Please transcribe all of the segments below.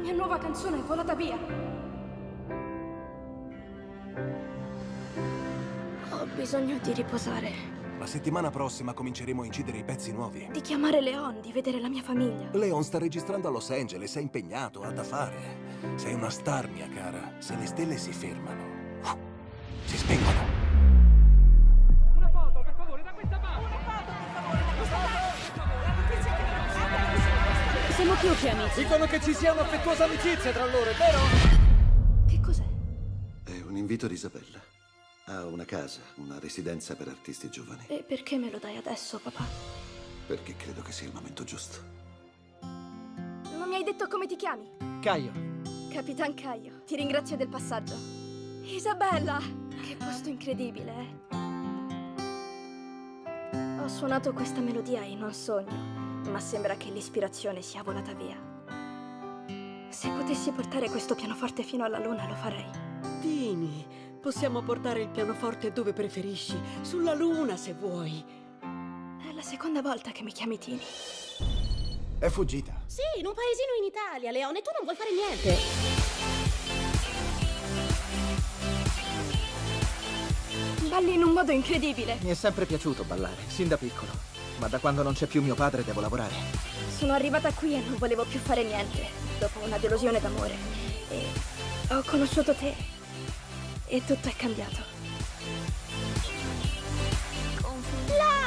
mia nuova canzone è volata via. Ho bisogno di riposare. La settimana prossima cominceremo a incidere i pezzi nuovi. Di chiamare Leon, di vedere la mia famiglia. Leon sta registrando a Los Angeles, è impegnato, ha da fare. Sei una star, mia cara. Se le stelle si fermano, si spengono. Una foto, per favore, da questa parte! Siamo più che amici. Dicono che ci sia un'affettuosa amicizia tra loro, è vero? Che cos'è? È un invito di Isabella. Ha una casa, una residenza per artisti giovani. E perché me lo dai adesso, papà? Perché credo che sia il momento giusto. Non mi hai detto come ti chiami? Caio. Capitan Caio. Ti ringrazio del passaggio. Isabella! Che posto incredibile, eh? Ho suonato questa melodia in un sogno, ma sembra che l'ispirazione sia volata via. Se potessi portare questo pianoforte fino alla luna, lo farei. Tini, possiamo portare il pianoforte dove preferisci, sulla luna se vuoi. È la seconda volta che mi chiami Tini. È fuggita. Sì, in un paesino in Italia, Leone, tu non vuoi fare niente. Balli in un modo incredibile. Mi è sempre piaciuto ballare, sin da piccolo. Ma da quando non c'è più mio padre devo lavorare. Sono arrivata qui e non volevo più fare niente, dopo una delusione d'amore. E ho conosciuto te. E tutto è cambiato.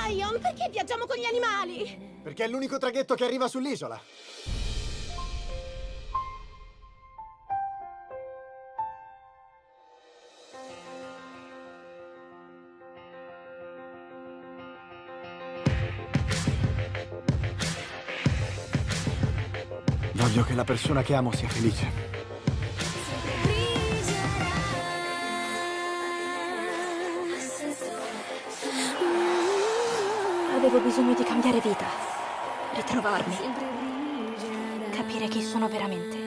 Lion, perché viaggiamo con gli animali? Perché è l'unico traghetto che arriva sull'isola. Voglio che la persona che amo sia felice. Avevo bisogno di cambiare vita, ritrovarmi, capire chi sono veramente.